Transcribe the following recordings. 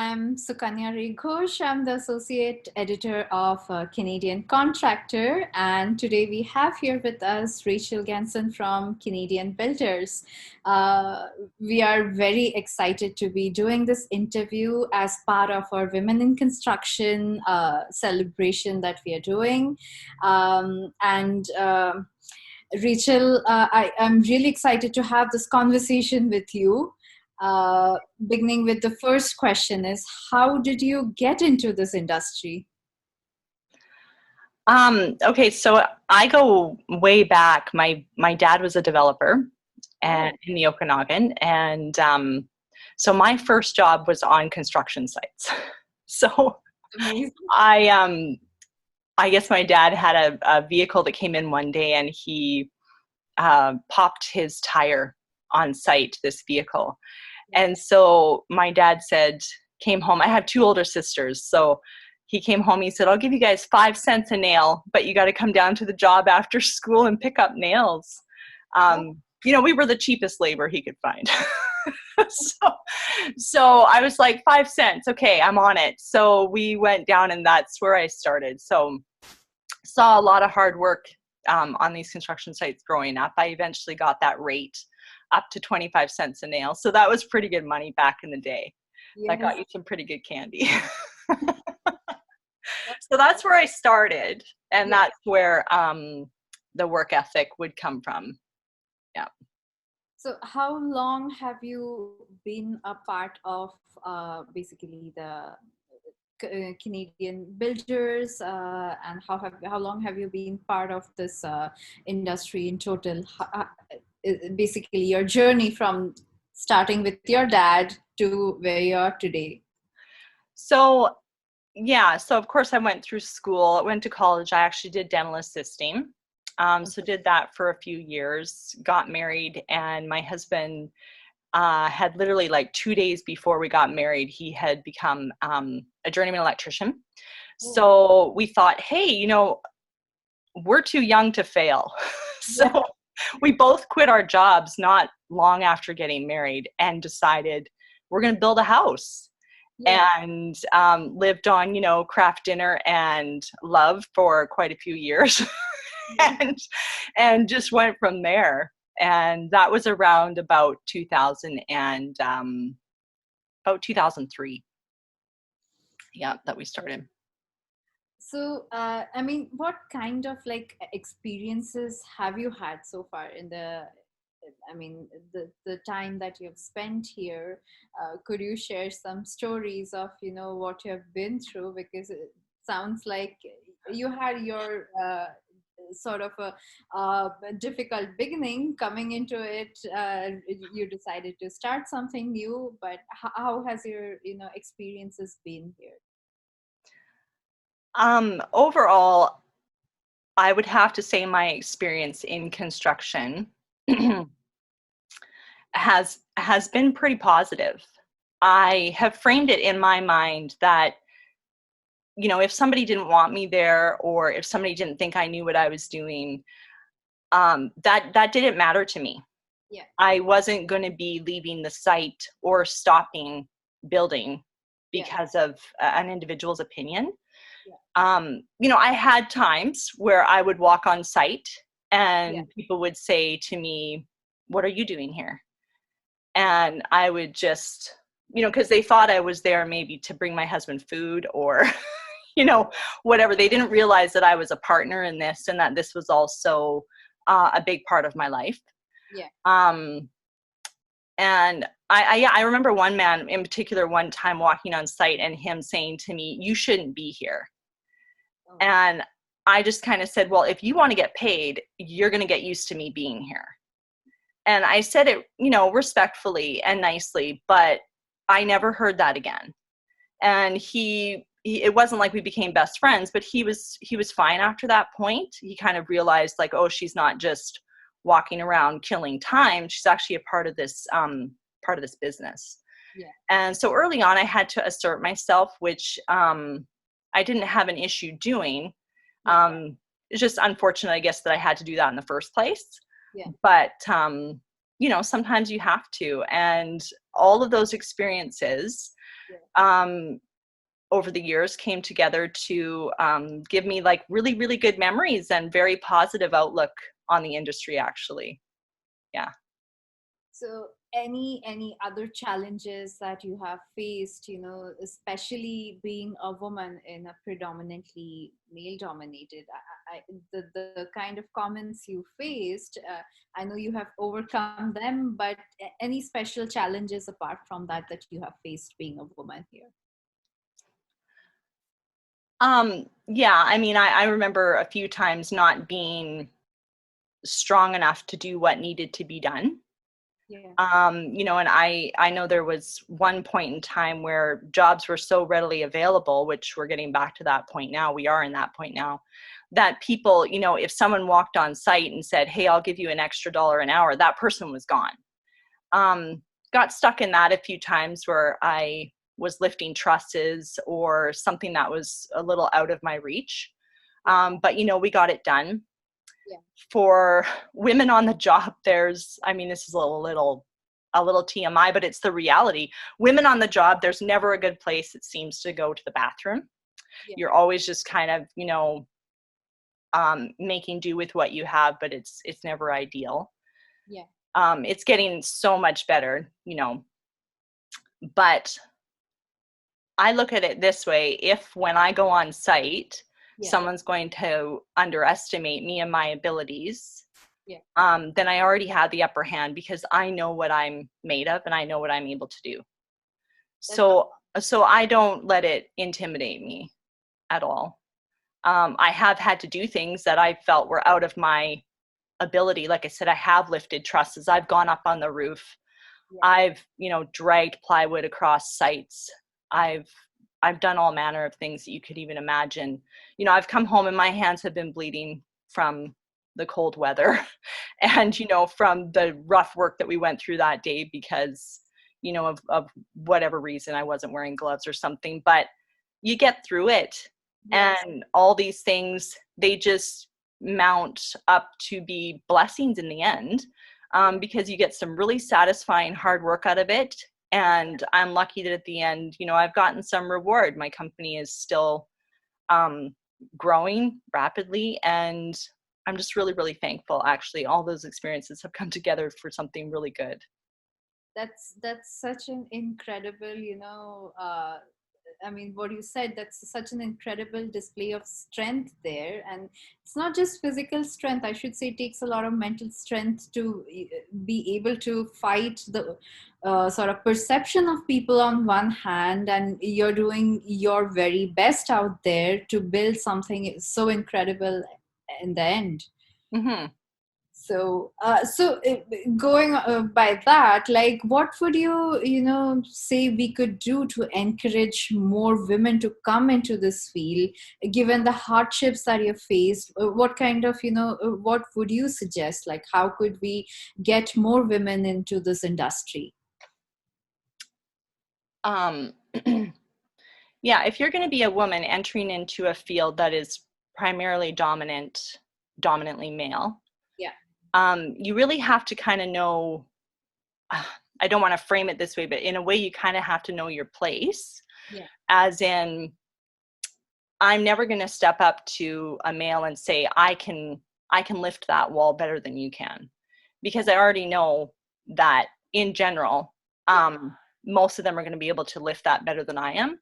I'm Sukanya Ghosh. I'm the associate editor of Canadian Contractor, and today we have here with us Rachael Ganson from Canadian Builders. Uh, we are very excited to be doing this interview as part of our Women in Construction celebration that we are doing. And Rachel, I'm really excited to have this conversation with you. Uh, Beginning with the first question is, how did you get into this industry? Okay, so I go way back. My dad was a developer and in the Okanagan, and so my first job was on construction sites. So Amazing. I guess my dad had a vehicle that came in one day, and he popped his tire on site, this vehicle. And so my dad came home. I have two older sisters. So he came home, he said, I'll give you guys 5 cents a nail, but you got to come down to the job after school and pick up nails. We were the cheapest labor he could find. So I was like, 5 cents. Okay, I'm on it. So we went down, and that's where I started. So saw a lot of hard work on these construction sites growing up. I eventually got that rate up to 25 cents a nail. So that was pretty good money back in the day. Yes. That got you some pretty good candy. So that's where I started. And that's where the work ethic would come from. Yeah. So how long have you been a part of basically the Canadian Builders, and how long have you been part of this industry in total? Basically, your journey from starting with your dad to where you are today. So of course I went through school, went to college. I actually did dental assisting. So did that for a few years, got married, and my husband had literally like 2 days before we got married, he had become a journeyman electrician. So we thought, hey, we're too young to fail. So we both quit our jobs not long after getting married and decided we're going to build a house. And lived on, craft dinner and love for quite a few years. and just went from there. And that was around about 2000 and about 2003. Yeah, that we started. So, what kind of experiences have you had so far in the time that you've spent here? Could you share some stories of, what you have been through? Because it sounds like you had your sort of a difficult beginning coming into it. You decided to start something new, but how has your experiences been here? Overall, I would have to say my experience in construction has been pretty positive. I have framed it in my mind that if somebody didn't want me there, or if somebody didn't think I knew what I was doing, that didn't matter to me. Yeah. I wasn't going to be leaving the site or stopping building because of an individual's opinion. Yeah. I had times where I would walk on site and people would say to me, "What are you doing here?" And I would just, because they thought I was there maybe to bring my husband food or whatever. They didn't realize that I was a partner in this and that this was also a big part of my life. Yeah. And I remember one man in particular one time walking on site and him saying to me, "You shouldn't be here." Oh. And I just kind of said, well, if you want to get paid, you're going to get used to me being here. And I said it, respectfully and nicely, but I never heard that again. And he it wasn't like we became best friends, but he was fine after that point. He kind of realized like, oh, she's not just walking around killing time. She's actually a part of this business. Yeah. And so early on, I had to assert myself, which I didn't have an issue doing. It's just unfortunate, I guess, that I had to do that in the first place. Yeah. But sometimes you have to. And all of those experiences over the years came together to give me like really, really good memories and very positive outlook on the industry, actually. Yeah. So any other challenges that you have faced, especially being a woman in a predominantly male dominated, the kind of comments you faced, I know you have overcome them, but any special challenges apart from that you have faced being a woman here? Yeah, I mean, I remember a few times not being strong enough to do what needed to be done. Yeah. And I know there was one point in time where jobs were so readily available, which we're getting back to that point now. We are in that point now, that people, if someone walked on site and said, "Hey, I'll give you an extra $1 an hour," that person was gone. Got stuck in that a few times where I was lifting trusses or something that was a little out of my reach. But we got it done. Yeah. For women on the job, this is a little TMI, but it's the reality. Women on the job, there's never a good place, it seems, to go to the bathroom. Yeah. You're always just kind of, making do with what you have, but it's never ideal. Yeah. It's getting so much better, but I look at it this way: if when I go on site, someone's going to underestimate me and my abilities, then I already had the upper hand because I know what I'm made of and I know what I'm able to do. So I don't let it intimidate me at all. I have had to do things that I felt were out of my ability. Like I said, I have lifted trusses. I've gone up on the roof. I've, dragged plywood across sites. I've done all manner of things that you could even imagine. I've come home and my hands have been bleeding from the cold weather and, from the rough work that we went through that day because, of whatever reason I wasn't wearing gloves or something, but you get through it. Yes. And all these things, they just mount up to be blessings in the end, because you get some really satisfying hard work out of it. And I'm lucky that at the end, I've gotten some reward. My company is still growing rapidly, and I'm just really, really thankful. Actually, all those experiences have come together for something really good. That's such an incredible, what you said, that's such an incredible display of strength there. And it's not just physical strength. I should say it takes a lot of mental strength to be able to fight the sort of perception of people on one hand, and you're doing your very best out there to build something so incredible in the end. Mm-hmm. So going by that, like, what would you say we could do to encourage more women to come into this field, given the hardships that you faced? What kind of, what would you suggest? Like, how could we get more women into this industry? Yeah, if you're going to be a woman entering into a field that is primarily dominantly male, you really have to kind of know, I don't want to frame it this way, but in a way you kind of have to know your place. As in, I'm never going to step up to a male and say, I can lift that wall better than you can, because I already know that in general, most of them are going to be able to lift that better than I am.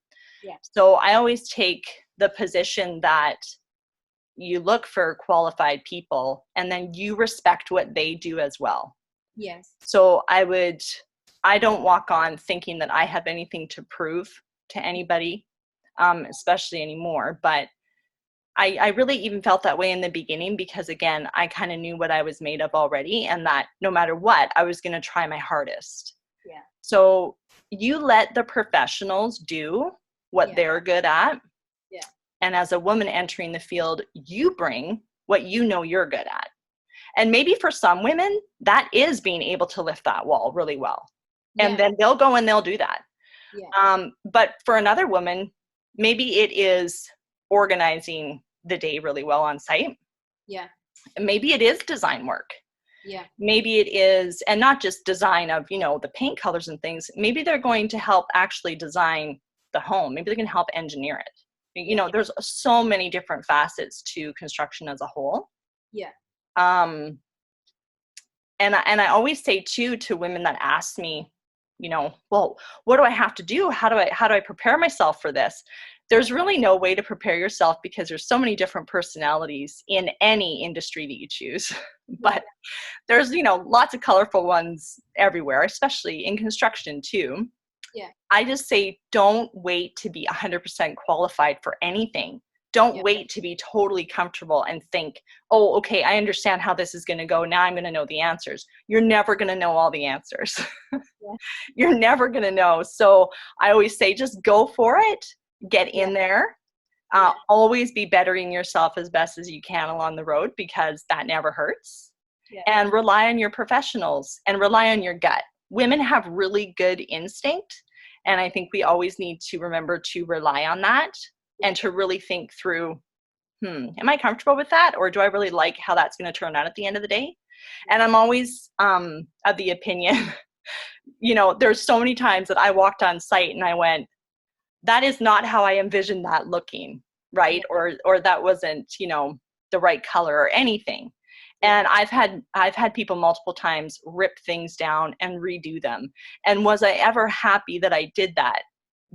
So I always take the position that you look for qualified people and then you respect what they do as well. Yes. So I don't walk on thinking that I have anything to prove to anybody, especially anymore. But I really even felt that way in the beginning because, again, I kind of knew what I was made of already, and that no matter what, I was going to try my hardest. So you let the professionals do what they're good at. And as a woman entering the field, you bring what you know you're good at. And maybe for some women, that is being able to lift that wall really well. And then they'll go and they'll do that. But for another woman, maybe it is organizing the day really well on site. Maybe it is design work. Yeah. Maybe it is, and not just design of, the paint colors and things. Maybe they're going to help actually design the home. Maybe they can help engineer it. Yeah. There's so many different facets to construction as a whole. Yeah. Um, and I always say too, to women that ask me, well, what do I have to do? How do I prepare myself for this? There's really no way to prepare yourself, because there's so many different personalities in any industry that you choose. But there's, lots of colorful ones everywhere, especially in construction too. Yeah. I just say, don't wait to be 100% qualified for anything. Don't wait to be totally comfortable and think, oh, okay, I understand how this is going to go. Now I'm going to know the answers. You're never going to know all the answers. Yeah. You're never going to know. So I always say, just go for it. Get in there. Always be bettering yourself as best as you can along the road, because that never hurts. Yeah. And rely on your professionals and rely on your gut. Women have really good instinct. And I think we always need to remember to rely on that and to really think through, am I comfortable with that? Or do I really like how that's going to turn out at the end of the day? And I'm always of the opinion, there's so many times that I walked on site and I went, that is not how I envisioned that looking, right? Or that wasn't, the right color or anything. And I've had people multiple times rip things down and redo them. And was I ever happy that I did that?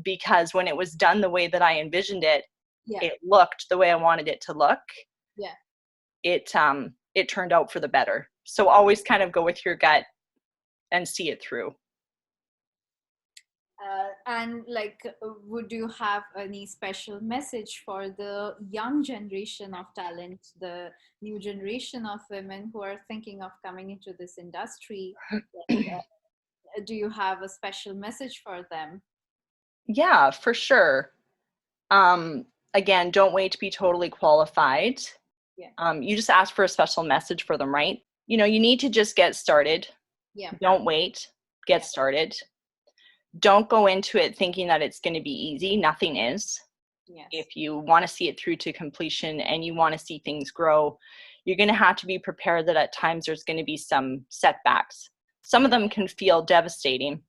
Because when it was done the way that I envisioned it, it looked the way I wanted it to look. Yeah. It turned out for the better. So always kind of go with your gut and see it through. And would you have any special message for the young generation of talent, the new generation of women who are thinking of coming into this industry? Do you have a special message for them? Yeah, for sure. Again, don't wait to be totally qualified. Yeah. You just ask for a special message for them, right? You need to just get started. Yeah. Don't wait. Get started. Don't go into it thinking that it's going to be easy. Nothing is. Yes. If you want to see it through to completion and you want to see things grow, you're going to have to be prepared that at times there's going to be some setbacks. Some of them can feel devastating,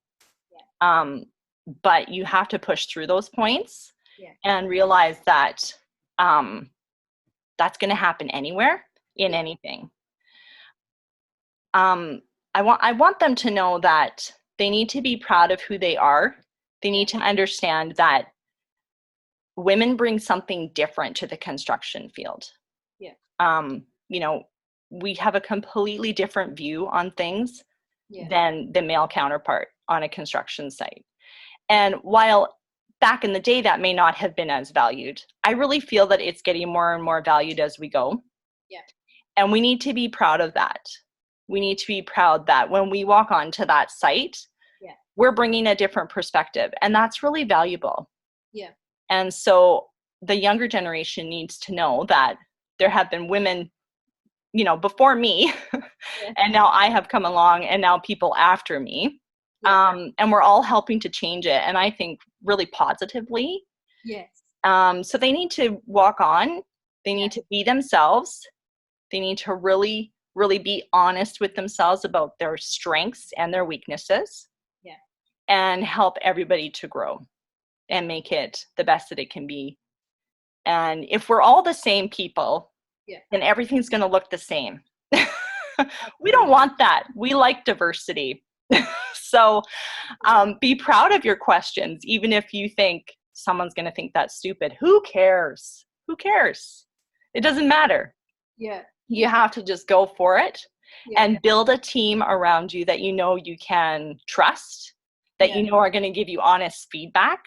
but you have to push through those points and realize that that's going to happen anywhere in anything. I want them to know that they need to be proud of who they are. They need to understand that women bring something different to the construction field. We have a completely different view on things than the male counterpart on a construction site. And while back in the day that may not have been as valued, I really feel that it's getting more and more valued as we go. And we need to be proud of that. We need to be proud that when we walk onto that site, we're bringing a different perspective, and that's really valuable. And so the younger generation needs to know that there have been women, before me, and now I have come along, and now people after me, and we're all helping to change it, and I think really positively. So they need to walk on. They need to be themselves. They need to really, really be honest with themselves about their strengths and their weaknesses, and help everybody to grow and make it the best that it can be. And if we're all the same people, then everything's going to look the same. We don't want that. We like diversity. So be proud of your questions, even if you think someone's going to think that's stupid. Who cares? Who cares? It doesn't matter. You have to just go for it and build a team around you that you can trust, that are going to give you honest feedback,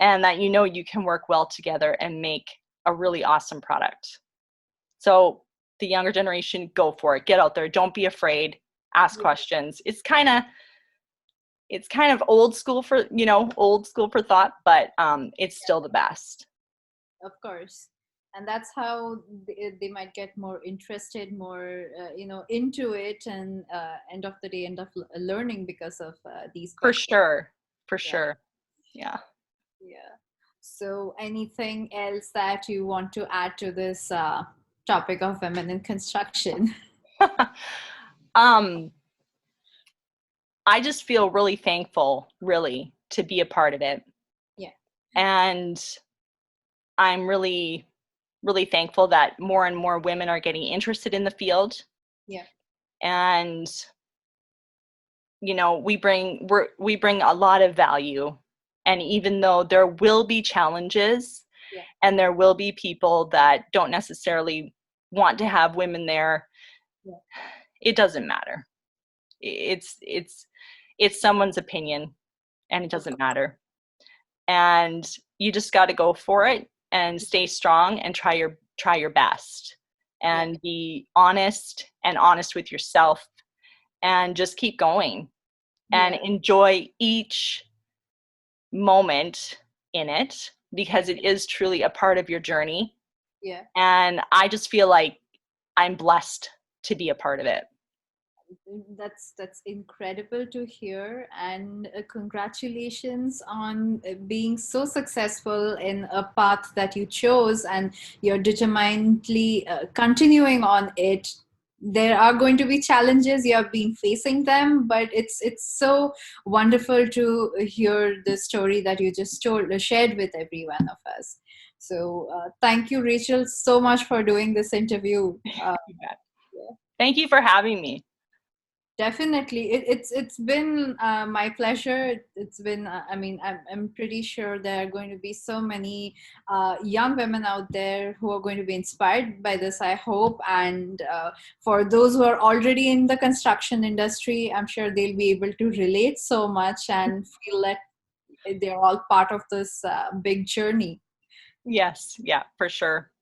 and that you can work well together and make a really awesome product. So the younger generation, go for it. Get out there. Don't be afraid. Ask questions. It's kind of old school for thought, but it's still the best. Of course. And that's how they might get more interested, more into it, and end of the day end up learning because of these questions. For sure. Yeah. So anything else that you want to add to this topic of women in construction? Um, I just feel really thankful, really, to be a part of it. Yeah. And I'm really, really thankful that more and more women are getting interested in the field. Yeah. And, you know, we bring a lot of value. And even though there will be challenges, Yeah. and there will be people that don't necessarily want to have women there, Yeah. it doesn't matter. It's someone's opinion, and it Of doesn't course. matter. And you just got to go for it and stay strong and try your best, Yeah. and be honest with yourself, and just keep going and Yeah. enjoy each moment in it, Yeah. because it is truly a part of your journey. Yeah. And I just feel like I'm blessed to be a part of it. That's incredible to hear, and congratulations on being so successful in a path that you chose, and you're determinedly continuing on it. There are going to be challenges, you have been facing them, but it's so wonderful to hear the story that you just shared with every one of us. So thank you, Rachel, so much for doing this interview. You bet. Thank you for having me. Definitely, it's been my pleasure. It's been I mean, I'm pretty sure there are going to be so many young women out there who are going to be inspired by this, I hope. And for those who are already in the construction industry, I'm sure they'll be able to relate so much and feel that they're all part of this big journey. Yes, yeah, for sure.